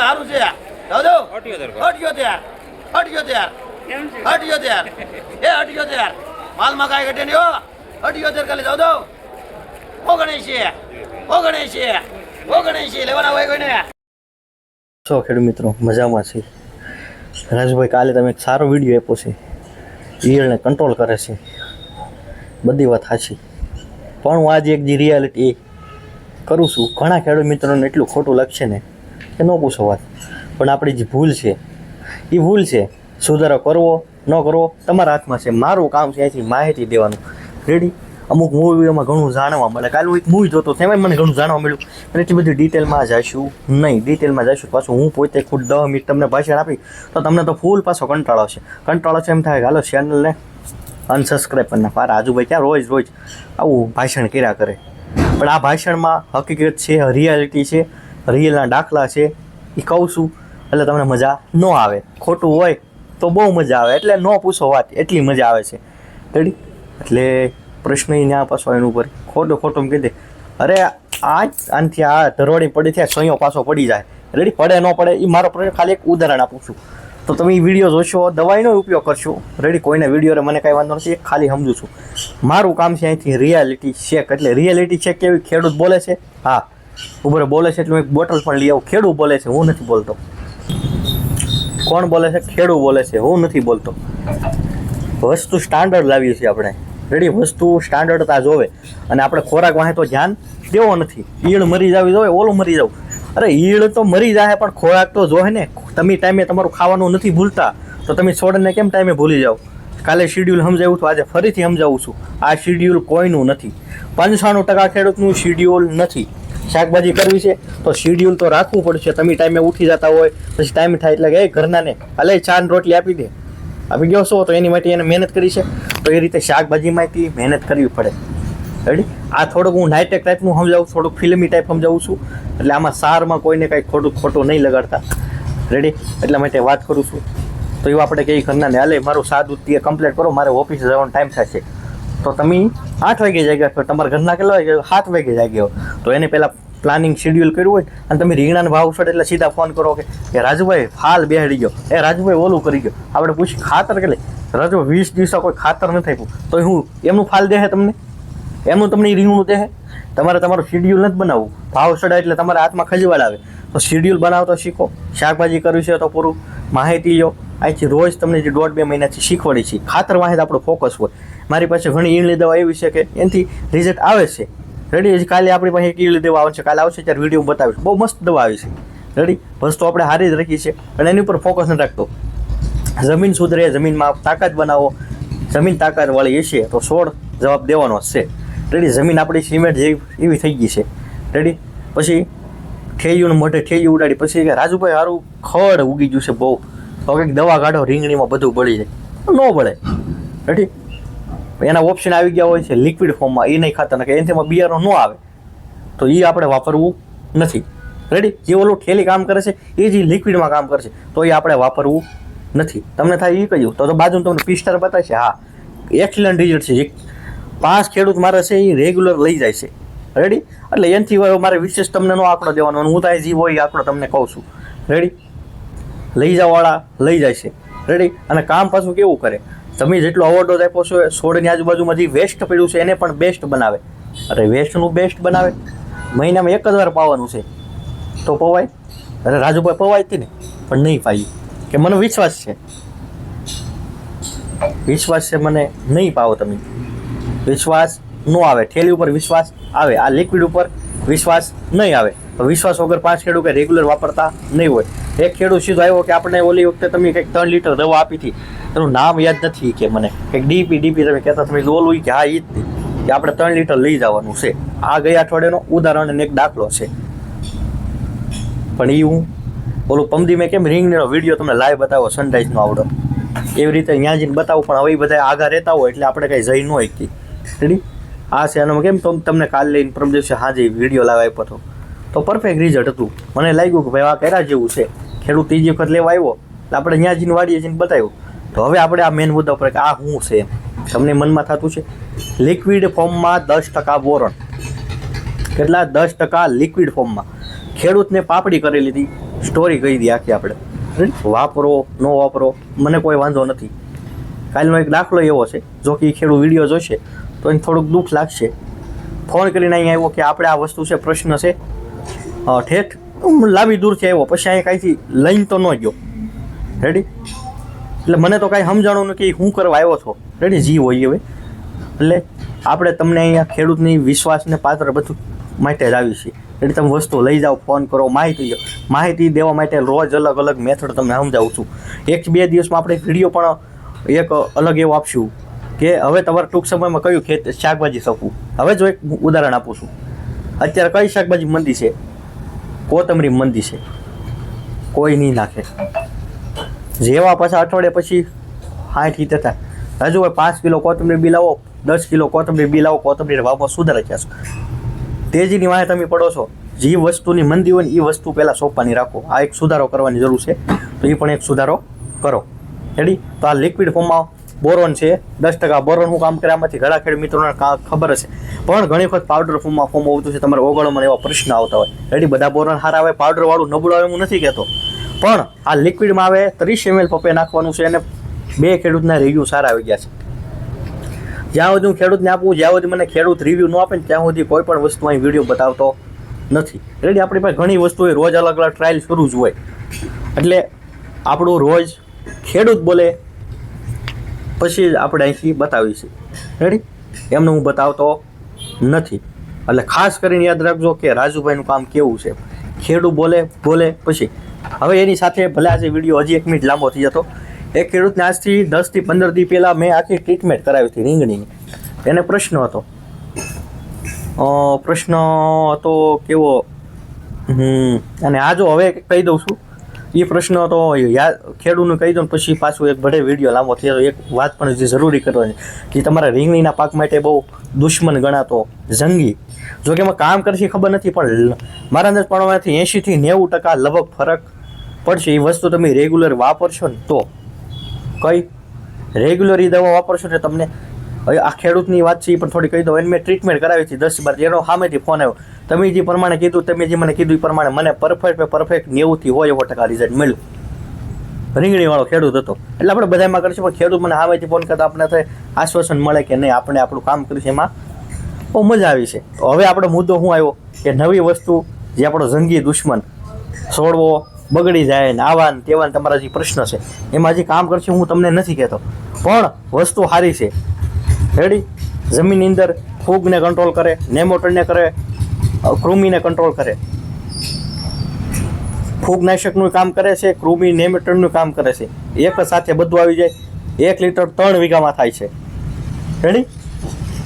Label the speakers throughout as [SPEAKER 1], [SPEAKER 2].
[SPEAKER 1] સારું છે દાદો હટ્યો ત્યાર હટ્યો ત્યાર માલમાં કાંઈ ઘટે નહીં હો હટ્યો ત્યાર ખાલી દાદો ઓગણેશી લેવાના હોય કોઈને
[SPEAKER 2] છો ખેડૂત મિત્રો મજામાં છે રાજુભાઈ કાલે તમે એક સારો વિડીયો આપ્યો છે ઈયળને કંટ્રોલ કરે છે બધી વાત સાચી પણ હું આજે એક જે રિયાલિટી કરું છું ઘણા ખેડૂત મિત્રોને એટલું ખોટું લાગશે ને કે ન પૂછો વાત પણ આપણી જે ભૂલ છે એ ભૂલ છે સુધારો કરવો ન કરવો તમારા હાથમાં છે મારું કામ છે અહીંથી માહિતી દેવાનું રેડી અમુક મૂવીઓમાં ઘણું જાણવા મળે કાલે હું એક મૂવી જોતો તેમાં મને ઘણું જાણવા મળ્યું અને એટલી બધી ડિટેલમાં જઈશું નહીં ડિટેલમાં જઈશું પાછું હું પોતે ખુદ 10 મિનિટ તમને ભાષણ આપી તો તમને તો ફૂલ પાછો કંટાળો છે એમ થાય કે હાલો ચેનલને અનસબસ્ક્રાઈબ કરી નાખો રાજુભાઈ ક્યાં રોજ આવું ભાષણ કર્યા કરે પણ આ ભાષણમાં હકીકત છે રિયાલિટી છે રિયલના દાખલા છે એ કહું છું એટલે તમને મજા ન આવે ખોટું હોય તો બહુ મજા આવે એટલે ન પૂછો વાત એટલી મજા આવે છે રેડી એટલે પ્રશ્ન ત્યાં પાછો એનું ઉપર ખોટું કહી દે અરે આનથી આ ધરોડી પડી ત્યાં સોયો પાછો પડી જાય રેડી પડે ન પડે એ મારો પ્રશ્ન ખાલી એક ઉદાહરણ આપું છું તો તમે એ વિડીયો જોશો દવાઈનો ઉપયોગ કરશો રેડી કોઈને વિડીયો મને કાંઈ વાંધો નથી ખાલી સમજું છું મારું કામ છે અહીંથી રિયાલિટી ચેક એટલે રિયાલિટી ચેક કેવી ખેડૂત બોલે છે હા ઉપર બોલે છે એટલે હું એક બોટલ પણ લઈ આવું ખેડૂત બોલે છે હું નથી બોલતો કોણ બોલે છે ખેડૂત બોલે છે હું નથી બોલતો વસ્તુ સ્ટાન્ડર્ડ લાવીએ છીએ આપણે રેડી વસ્તુ સ્ટાન્ડર્ડતા જોવે અને આપણે ખોરાક વાહે તો ધ્યાન દેવો નથી ઈળ મરી જાવી જોવે ઓલું મરી જાવ અરે ઈળ તો મરી જાય પણ ખોરાક તો જોવે ને તમે ટાઈમે તમારું ખાવાનું નથી ભૂલતા તો તમે છોડને કેમ ટાઈમે ભૂલી જાઓ કાલે શિડ્યુલ સમજાવ્યું હતું આજે ફરીથી સમજાવું છું આ શિડ્યુલ કોઈનું નથી 95% ખેડૂતનું શિડ્યુલ નથી શાકભાજી કરવી છે તો શિડ્યુલ તો રાખવું પડશે તમે ટાઈમે ઉઠી જતા હોય પછી ટાઈમ થાય એટલે કે ઘરનાને હાલે ચા ને રોટલી આપી દે આપી ગયો છો તો એની માટે એને મહેનત કરી છે તો એ રીતે શાકભાજીમાંથી મહેનત કરવી પડે રેડી આ થોડુંક હું નાઇટેક ટાઈપનું સમજાવું થોડુંક ફિલ્મી ટાઈપ સમજાવું છું એટલે આમાં સારમાં કોઈને કાંઈ ખોટું નહીં લગાડતા રેડી એટલા માટે વાત કરું છું તો એવું આપણે કંઈ ઘરનાને હાલે મારું સાદું તે કમ્પ્લીટ કરો મારે ઓફિસે જવાનો ટાઈમ થશે તો તમે 8 વાગે જાગ્યા તમારા ઘરના કેટલા વાગે 7 વાગે જાગ્યા તો એને પહેલાં પ્લાનિંગ શેડ્યુલ કર્યું હોય અને તમે રીંગણાનો ભાવ ઉછળે એટલે સીધા ફોન કરો કે રાજુભાઈ ફાલ બેહાડી ગયો રાજુભાઈ ઓલું કરી ગયો આપણે પૂછી ખાતર કેટલે રાજુભાઈ 20 દિવસ કોઈ ખાતર નથી આપ્યું તો હું એમનું ફાલ દે તમને એમનું તમને રીંગણું દે તમારે તમારું શેડ્યુલ નથી બનાવવું ભાવ ચડાય એટલે તમારા હાથમાં ખજવાળ આવે તો શેડ્યુલ બનાવતો શીખો શાકભાજી કરવી છે તો પૂરું માહિતી લો અહીંથી રોજ તમને જે 1.5-2 મહિનાથી શીખવાડી છે ખાતર વાહે આપણું ફોકસ હોય મારી પાસે ઘણી ઈળની દવા એવી છે કે એનાથી રિઝલ્ટ આવે છે રેડી કાલે આપણી પાસે એક ઈળની દવા આવશે કાલે આવશે ત્યારે વિડીયો બતાવીશ બહુ મસ્ત દવા આવી છે રેડી વસ્તુ આપણે સારી જ રાખી છે અને એની ઉપર ફોકસ નથી રાખતો જમીન સુધરે જમીનમાં તાકાત બનાવો જમીન તાકાતવાળી હશે તો છોડ જવાબ દેવાનો જ છે રેડી જમીન આપણી સિમેન્ટ જેવી એવી થઈ ગઈ છે રેડી પછી ઠેયું મોઢે ઠેયું ઉડાડી પછી કે રાજુભાઈ સારું ખડ ઉગી ગયું છે બહુ તો કંઈક દવા કાઢો રીંગણીમાં બધું બળી જાય ન બળે રેડી એના ઓપ્શન આવી ગયા હોય છે લિક્વિડ ફોર્મમાં એ નહીં ખાતા કે એનાથી બિયારો ન આવે તો એ આપણે વાપરવું નથી રેડી જે ઓલું ઠેલી કામ કરે છે એ જે લિક્વિડમાં કામ કરશે તો એ આપણે વાપરવું નથી તમને થાય એ કહ્યું તો બાજુ તમને પિસ્ટર બતાવશે હા એક્સલન્ટ રિઝલ્ટ છે 5 ખેડૂત મારે છે એ રેગ્યુલર લઈ જાય છે રેડી એટલે એનાથી મારે વિશેષ તમને નો આંકડો દેવાનો હું તો જે હોય એ આંકડો તમને કહું છું રેડી લઈ જવાવાળા લઈ જાય છે રેડી અને કામ પાછું કેવું કરે તમે જેટલો ઓવરડોઝ આપ્યો છો છોડની આજુબાજુમાં જે વેસ્ટ પડ્યું છે એને પણ બેસ્ટ બનાવે અરે વેસ્ટનું બેસ્ટ બનાવે મહિનામાં 1 જ વાર પાવાનું છે તો પવાય અરે રાજુભાઈ પવાય હતી ને પણ નહીં પાયું કે મને વિશ્વાસ છે મને નહીં પાવો તમે વિશ્વાસ ન આવે ઠેલી ઉપર વિશ્વાસ આવે આ લિક્વિડ ઉપર વિશ્વાસ નહીં આવે તો વિશ્વાસ વગર 5 ખેડૂત કંઈ રેગ્યુલર વાપરતા નહીં હોય એક ખેડૂત સીધો આવ્યો કે આપણે ઓલી વખતે તમે કંઈક 3 લીટર દવા આપી હતી એનું નામ યાદ નથી કે મને કંઈક ડીપી તમે કહેતા તમે ઓલું કે હા એ જ કે આપણે 3 લીટર લઈ જવાનું છે આ ગયા અઠવાડિયાનો ઉદાહરણ અને એક દાખલો છે પણ એ હું ઓલું પમદી મેં કેમ રીંગણીનો વિડીયો તમને લાઈવ બતાવો સનરાઈઝનો આવડો એવી રીતે ત્યાં જઈને બતાવું પણ હવે બધા આગળ રહેતા હોય એટલે આપણે કંઈ જઈ ન શકીએ રેડી આ છે આનો કેમ તમને કાલ લઈને પરમ દિવસે હાજે વિડીયો લાવ આપ્યો હતો તો પરફેક્ટ રિઝલ્ટ હતું મને લાગ્યું કે ભાઈ આ કર્યા જેવું છે ખેડૂત ત્રીજી વખત લેવા આવ્યો એટલે આપણે ત્યાં જઈને વાડીએ જઈને બતાવ્યું તો હવે આપણે આ મેન મુદ્દા ઉપર કે આ શું છે તમને મનમાં થતું છે લિક્વિડ ફોર્મમાં 10% બોરોન કેટલા 10% લિક્વિડ ફોર્મમાં ખેડૂતને પાપડી કરી લીધી સ્ટોરી કહી દઈએ આખી આપણે. વાપરો ન વાપરો મને કોઈ વાંધો નથી. કાલનો એક દાખલો એવો છે, જો કે એ ખેડૂત વિડીયો જોશે તો એને થોડુંક દુઃખ લાગશે. ફોન કરીને અહીંયા આવ્યો કે આપણે આ વસ્તુ છે, પ્રશ્ન છે, ઠેઠ લાંબી દૂરથી આવ્યો, પછી અહીંયા કાંઈથી લઈને તો ન ગયો. રેડી? એટલે મને તો કાંઈ સમજાણું નહીં કે હું કરવા આવ્યો છો. રેડી? જી હોય હવે. એટલે આપણે તમને અહીંયા ખેડૂતની વિશ્વાસને પાત્ર બધું માટે જ આવી છીએ. એટલે તમે વસ્તુ લઈ જાઓ, ફોન કરો, માહિતી દેવા માટે રોજ અલગ અલગ મેથડ તમને સમજાવું છું. 1-2 દિવસમાં આપણે વિડીયો પણ એક અલગ એવું આપશું કે હવે તમારે ટૂંક સમયમાં કયું શાકભાજી શકવું. હવે જો એક ઉદાહરણ આપું છું. અત્યારે કઈ શાકભાજી મંદી છે? કોથમરી મંદી છે, કોઈ નહીં નાખે. જેવા પાછા અઠવાડિયા પછી 60-70 થાય, હજુ 5 કિલો કોથમરી બી લાવો, 10 કિલો કોથમરી બી લાવો, કોથમરીના ભાવમાં સુધારે છે. તેજીની વાહે તમે પડો છો. જે વસ્તુની મંદી હોય ને એ વસ્તુ પહેલાં સોંપવાની રાખો. આ એક સુધારો કરવાની જરૂર છે, તો એ પણ એક સુધારો કરો. રેડી? તો આ લિક્વિડ ફોર્મમાં બોરોન છે 10%. બોરોન હું કામ કરે આમાંથી ઘણા ખેડૂત મિત્રોને ખબર હશે, પણ ઘણી વખત પાવડર ફોર્મમાં આવતું છે. તમારે ઓગળમાં એવા પ્રશ્ન આવતા હોય. રેડી? બધા બોરોન સારા આવે, પાવડરવાળું નબળું આવે હું નથી કહેતો, પણ આ લિક્વિડમાં આવે 30 ml પપ્પે નાખવાનું છે અને 2 ખેડૂતના રિવ્યૂ સારા આવી ગયા છે. જ્યાં સુધી હું ખેડૂતને આપું, જ્યાં સુધી મને ખેડૂત રિવ્યૂ ન આપે ને ત્યાં સુધી કોઈ પણ વસ્તુ અહીં વિડીયો બતાવતો નથી. રેડી? આપણી પાસે ઘણી વસ્તુ હોય, રોજ અલગ અલગ ટ્રાયલ શરૂ જ હોય. એટલે આપણું રોજ ખેડૂત બોલે પછી જ આપણે અહીંથી બતાવીએ છીએ. રેડી? એમને હું બતાવતો નથી. એટલે ખાસ કરીને યાદ રાખજો કે રાજુભાઈનું કામ કેવું છે. ખેડૂત બોલે પછી. હવે એની સાથે ભલે આજે વિડીયો હજી 1 મિનિટ લાંબો થઈ જતો. એક ખેડૂતને આજથી 10 થી 15 દી પહેલાં મેં આખી ટ્રીટમેન્ટ કરાવી હતી રીંગણીની. એને પ્રશ્ન હતો કેવો, અને આ જો હવે કહી દઉં છું. એ પ્રશ્ન હતો ખેડૂતને કહી દઉં પછી પાછું એક ભલે વિડીયો લાંબો થઈ જતો. એક વાત પણ જે જરૂરી કરવાની કે તમારા રીંગણીના પાક માટે બહુ દુશ્મન ગણાતો જંગી, જો કે એમાં કામ કરશે ખબર નથી, પણ મારા અંદાજ પ્રમાણમાંથી 80 થી 90% લગભગ ફરક પડશે. એ વસ્તુ તમે રેગ્યુલર વાપરશો ને તો. કઈ રેગ્યુલર એ દવા વાપરશો ને તમને. હવે આ ખેડૂતની વાત છે એ પણ થોડી કહી દો. એને મેં ટ્રીટમેન્ટ કરાવી હતી 10-12. એનો સામેથી ફોન આવ્યો, તમે જે પ્રમાણે કીધું, તમે જે મને કીધું એ પ્રમાણે મને પરફેક્ટ 90 થી 100% રિઝલ્ટ મળ્યું. રીંગણીવાળો ખેડૂત હતો. એટલે આપણે બધામાં કરીશું, પણ ખેડૂત મને સામેથી ફોન કરતા આપણે આશ્વાસન મળે કે નહીં આપણે આપણું કામ કરીશું, એમાં બહુ મજા આવી છે. તો હવે આપણો મુદ્દો શું આવ્યો કે નવી વસ્તુ જે આપણો જંગી દુશ્મન છોડવો બગડી જાય ને આવા ને તેવા તમારા જે પ્રશ્ન છે એમાં જે કામ કરશે હું તમને નથી કહેતો, પણ વસ્તુ સારી છે. રેડી? જમીનની અંદર ફૂગને કંટ્રોલ કરે, નેમોટોડને કરે, કૃમિને કંટ્રોલ કરે. ફૂગનાશકનું કામ કરે છે, કૃમિ નેમેટોડનું કામ કરે છે. એક સાથે બધું આવી જાય. 1 લીટર 3 વીઘામાં થાય છે. રેડી?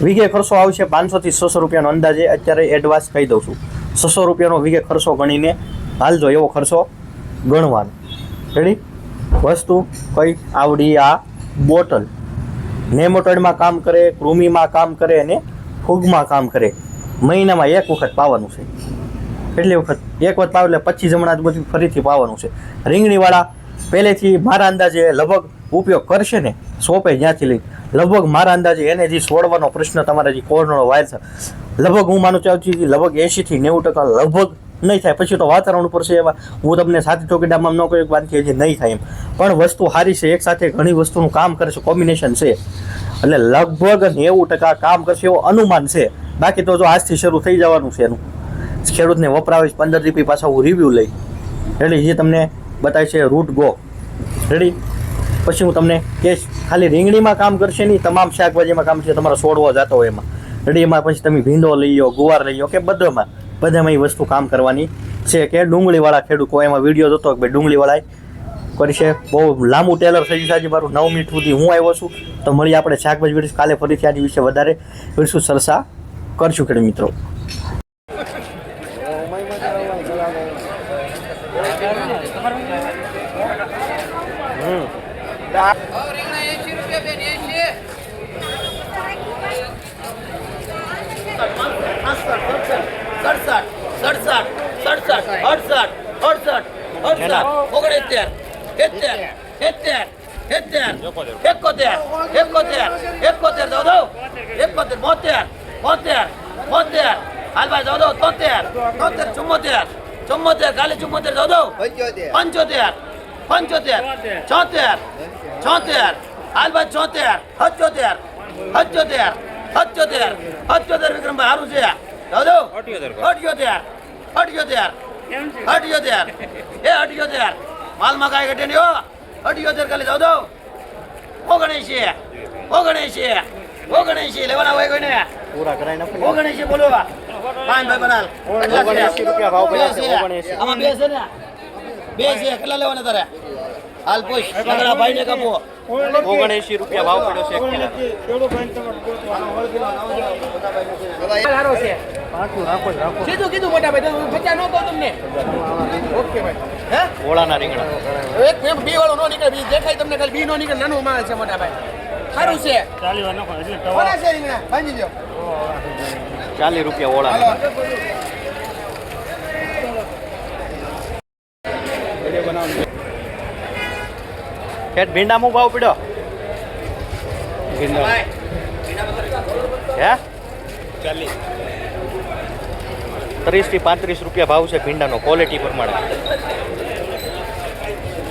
[SPEAKER 2] વીઘે ખર્ચો આવશે 500 થી 600 રૂપિયાનો અંદાજે. અત્યારે એડવાન્સ કહી દઉં છું, 600 રૂપિયાનો વીઘે ખર્ચો ગણીને હાલજો, એવો ખર્ચો ગણવાનો. રેડી? વસ્તુ કઈ આવડી? આ બોટલ નેમોટોડમાં કામ કરે, કૃમિમાં કામ કરે અને ફૂગમાં કામ કરે. મહિનામાં 1 વખત પાવાનું છે. કેટલી વખત? 1 વખત પાવ એટલે 25 જમણા બધું ફરીથી પાવાનું છે. રીંગણીવાળા પહેલેથી મારા અંદાજે લગભગ ઉપયોગ કરશે ને, સોંપે જ્યાંથી લઈ લગભગ મારા અંદાજે એને જે છોડવાનો પ્રશ્ન તમારા જે કોરોના વાયર છે લગભગ હું માનું ચાહું છું કે લગભગ 80 થી 90% લગભગ નહીં થાય. પછી તો વાતાવરણ ઉપર છે, એમાં હું તમને સાથે ચોકીડામાં ન કહ્યું વાત કે નહીં થાય એમ, પણ વસ્તુ સારી છે. એક સાથે ઘણી વસ્તુનું કામ કરે છે, કોમ્બિનેશન છે. એટલે લગભગ 90% કામ કરશે એવો અનુમાન છે. બાકી તો જો આજથી શરૂ થઈ જવાનું છે એનું. ખેડૂતને વપરાવે 15 દી પાછા હું રિવ્યૂ લઈ. રેડી? જે તમને બતાવે છે રૂટ ગો. રેડી? પછી હું તમને કહીશ ખાલી રીંગણીમાં કામ કરશે નહીં, તમામ શાકભાજીમાં કામ છે. તમારો છોડવો જતો હોય એમાં. રેડી? એમાં પછી તમે ભીંડો લઈ લો, ગુવાર લઈ લો, કે બધામાં એ વસ્તુ કામ કરવાની છે. કે ડુંગળીવાળા ખેડૂત કોઈ એમાં વિડીયો જોતો કે ભાઈ ડુંગળીવાળા કરશે. બહુ લાંબુ ટેલર થઈ ગયું આજે મારું. 9 મિનિટ સુધી હું આવ્યો છું. તો મળી આપણે શાકભાજી વિડીયો કાલે ફરીથી આની વિશે વધારે વિડીશું, ચર્ચા કરશું ખેડૂત મિત્રો.
[SPEAKER 1] 74 કાલે 74 દો 75 75 76 76 હાલ ભાઈ 76 77 77 77 77 વિક્રમભાઈ હારું છે દો 78 78 78 એ 78 માલમાં કાંઈ ઘટે નહીં હો 78 કાલે દો 79 79 લેવાના હોય કોઈને
[SPEAKER 2] પૂરા કરાઈ નાખો
[SPEAKER 1] 79 બોલો પાંચ ભાઈ બનાલ
[SPEAKER 2] 79 રૂપિયા ભાવ પડ્યા છે 79
[SPEAKER 1] આમાં બે છે ને બે છે કેટલા લેવાના તારે હાલ પૂછ લગડા ભાઈ ને કાપો
[SPEAKER 2] 79 રૂપિયા ભાવ પડ્યો છે
[SPEAKER 3] સીધું કીધું મોટા ભાઈ બચ્ચા ન કહું તમને ઓકે ભાઈ હે
[SPEAKER 2] ઓળાના રીંગણા
[SPEAKER 3] એક બી વાળો નો નીકળે બી દેખાય તમને ખાલી બી નો નીકળે નાનો માલ છે મોટા ભાઈ સારું છે કોના છે રીંગણા ભાંજી દો
[SPEAKER 2] 40 રૂપિયા ઓળા ખેત ભીંડામાં ભાવ પડ્યો ભીંડા હે 30 થી 35 રૂપિયા ભાવ છે ભીંડાનો ક્વોલિટી પ્રમાણે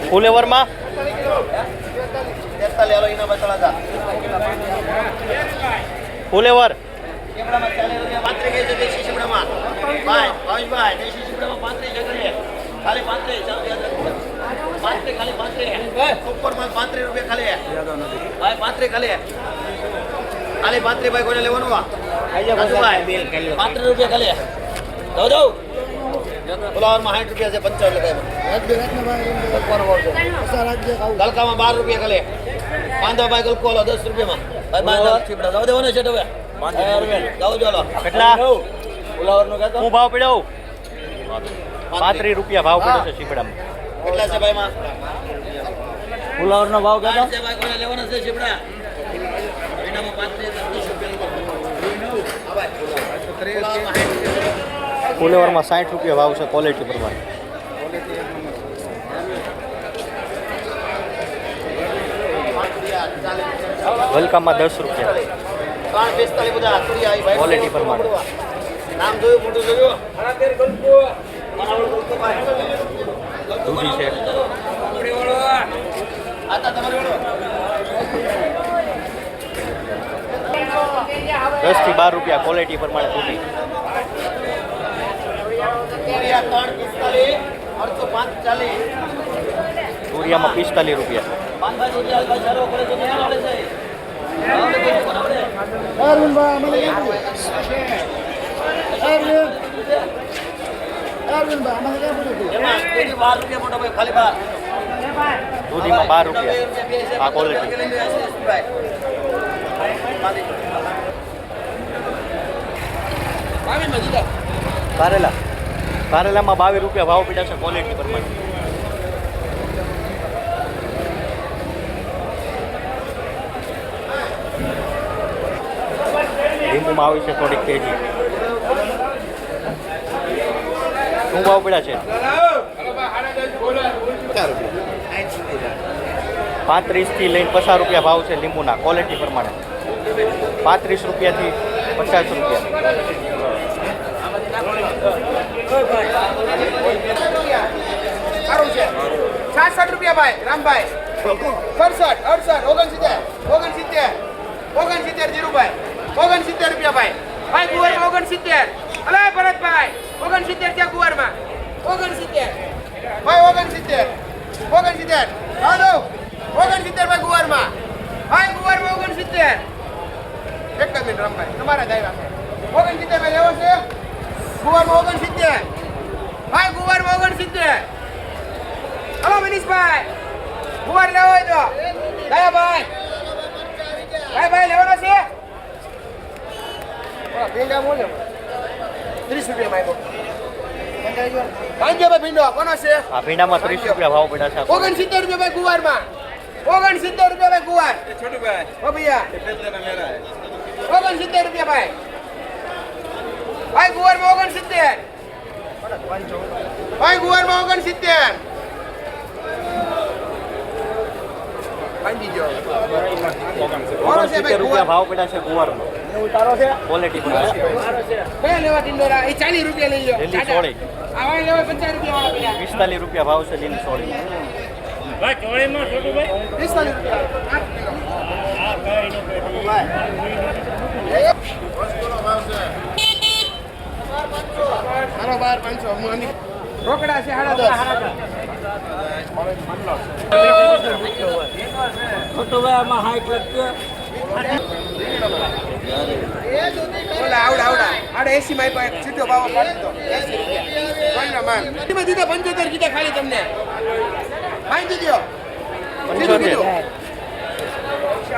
[SPEAKER 2] ફુલેવરમાં
[SPEAKER 1] 43 હાલો એના બતળા
[SPEAKER 2] ફુલેવર
[SPEAKER 1] શીપડામાં 40 રૂપિયા 35 ગઈ છે દેશી શીપડામાં ભાઈ ભાવેશભાઈ દેશી શીપડામાં 35 છે ખાલી 35 ખાલી 35 સુપર માલ 35 રૂપિયા ખાલી ભાઈ 35 ખાલી ખાલી 35 ભાઈ કોઈને લેવાનું આ 35 રૂપિયા ખાલી દો ફુલાવરમાં 60 રૂપિયા છે 55 ગલકામાં 12 રૂપિયા ખાલી પાંદો ભાઈ ગલકો લો 10 રૂપિયામાં ભાઈ બાંધો શીપડા દો દેવાનો છે હવે જાઓ ચાલો
[SPEAKER 2] કેટલા
[SPEAKER 1] ફુલાવરનું કહેતો
[SPEAKER 2] હું ભાવ પડ્યો 35 રૂપિયા ભાવ પડ્યો છે શીપડામાં
[SPEAKER 1] કેટલા છે ભાઈ માં
[SPEAKER 2] ફુલાવરનો ભાવ કહેતો
[SPEAKER 1] છે ભાઈ કોને લેવાના છે શીપડા એનામાં 35 રૂપિયા
[SPEAKER 2] ફુલેવરમાં 60 રૂપિયા ભાવ છે ક્વોલિટી પ્રમાણે વલકામાં 10 રૂપિયા
[SPEAKER 1] 45 બધા તુરિયા ભાઈ
[SPEAKER 2] ક્વોલિટી પ્રમાણે
[SPEAKER 1] નામ જોયું મોટું જોયું
[SPEAKER 2] દૂધી છે
[SPEAKER 1] આતા તમારે
[SPEAKER 2] 10 થી 12 રૂપિયા ક્વોલિટી પ્રમાણે દૂધી
[SPEAKER 1] તુરિયા 345 845
[SPEAKER 2] તુરિયામાં 45 રૂપિયા
[SPEAKER 1] પાંચ તુરિયા ભાઈ ચાલો કરે તો ક્યાં મળે છે એમાં દૂધી 12 રૂપિયા મોટો ભાઈ ખાલી 12
[SPEAKER 2] દૂધીમાં 12 રૂપિયા આ ક્વોલિટી કારેલા કારેલામાં 22 રૂપિયા ભાવ પડ્યા છે ક્વોલિટી પ્રમાણે લીંબુમાં આવી છે થોડીક તેજી શું ભાવ પડ્યા છે 35 થી લઈને 50 રૂપિયા ભાવ છે લીંબુના ક્વોલિટી પ્રમાણે 35 રૂપિયાથી 50 રૂપિયા
[SPEAKER 3] સારું છે 66 રૂપિયા ભાઈ રામભાઈ 67 68 69 69 જીરુભાઈ 69 રૂપિયા ભાઈ ભાઈ ગુવારમાં 69 અલે ભરતભાઈ 69 ત્યાં ગુવારમાં 69 ભાઈ 69 હાલો 69 ભાઈ ગુવારમાં ભાઈ ગુવારમાં 69 એક જ મિનિટ રામભાઈ તમારા જ આવ્યા 69 ભાઈ લેવો છે ગુવારમાં 69 ભાઈ ગુવારમાં 69 હલો મનીષભાઈ ગુવાર લેવો હોય તો દયા ભાઈ ભાઈ લેવાનો છે ભીંડા મોલે 30 રૂપિયા માંગો પાંજે ભાઈ ભીંડો કોનો છે
[SPEAKER 2] આ ભીંડામાં 30 રૂપિયા ભાવ પડ્યા છે
[SPEAKER 3] 69 રૂપિયા ભાઈ ગુવારમાં 69 રૂપિયા ભાઈ ગુવાર છોટુ ભાઈ ઓ ભૈયા 69 રૂપિયા ભાઈ ગુવારમાં 69 ભાઈ ગુવારમાં 69 સમજી ગયો બોલો છે ભાઈ
[SPEAKER 2] રૂપિયા ભાવ પડ્યા છે ગુવારનો ક્વોલિટી પર
[SPEAKER 3] કયા લેવા ટિંડોરા એ 40 રૂપિયા લઈ લો
[SPEAKER 2] લીલી સોળી
[SPEAKER 3] આવા લેવા 50 રૂપિયા વાળા પડ્યા
[SPEAKER 2] 45 રૂપિયા ભાવ છે લીલી સોળી
[SPEAKER 3] 45 બરોબર 500 રોકડા છે 80 માં આપ્યા સીધો ભાવ પાડી દો 80 રૂપિયા માલ એમાં દીધા 75 કીધા ખાલી તમને માંગી દો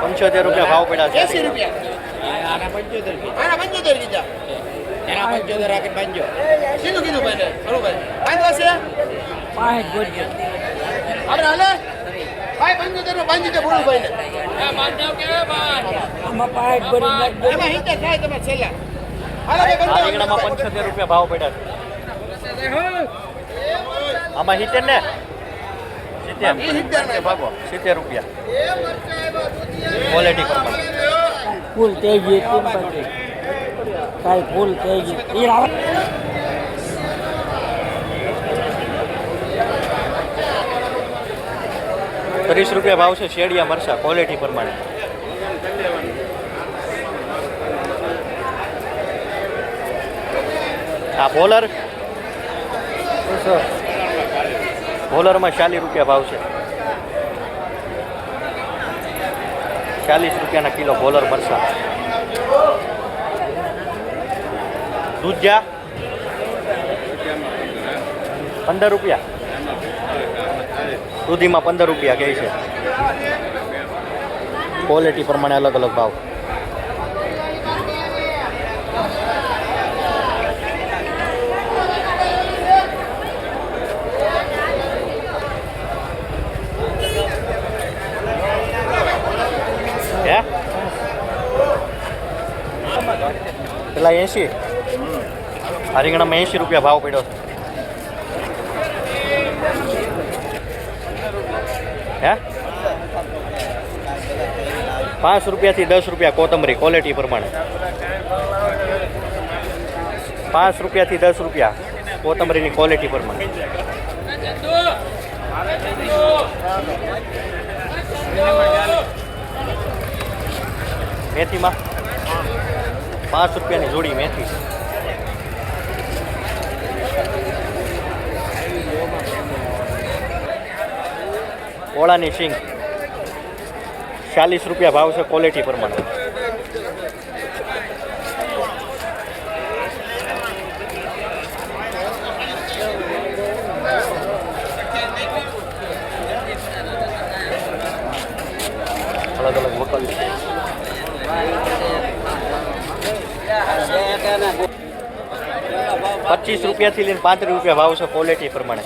[SPEAKER 2] 75 રૂપિયા ભાવ પડ્યા છે
[SPEAKER 3] 80 રૂપિયા આના 75 કીધા એના 75 રાખી બાંધજો કીધું ભાઈને બરોબર બાંધવા છે આપણે હાલે ભાઈ 75 નો બાંધી દે બોલું ભાઈને એમાં હિંચા થાય તમારે છેલ્લા હાલો ભાઈ
[SPEAKER 2] આ રીંગણામાં 75 રૂપિયા ભાવ પડ્યા છે આમાં 70 ને 70 ભાગો 70 રૂપિયા ક્વોલિટી પ્રમાણે
[SPEAKER 4] ફૂલ તેજી કાંઈ ફૂલ તેજી
[SPEAKER 2] 30 રૂપિયા ભાવ છે શેડિયા મરચા ક્વોલિટી પ્રમાણે આ બોલરમાં 40 રૂપિયા ભાવ છે 40 રૂપિયાના કિલો બોલર મરચા દૂધિયા 15 રૂપિયા દૂધીમાં 15 રૂપિયા કહે છે ક્વોલિટી પ્રમાણે અલગ અલગ ભાવ પેલા 80 આ રીંગણામાં 80 રૂપિયા ભાવ પડ્યો છે 5 રૂપિયાથી 10 રૂપિયા કોથમરી ક્વોલિટી પ્રમાણે 5 રૂપિયાથી 10 રૂપિયા કોથમરીની ક્વોલિટી પ્રમાણે મેથીમાં 5 રૂપિયાની જોડી મેથી ઓળાની સિંગ 40 રૂપિયા ભાવ છે ક્વોલિટી પ્રમાણે અલગ અલગ વકલ છે 25 રૂપિયાથી લઈને 35 રૂપિયા ભાવ છે ક્વોલિટી પ્રમાણે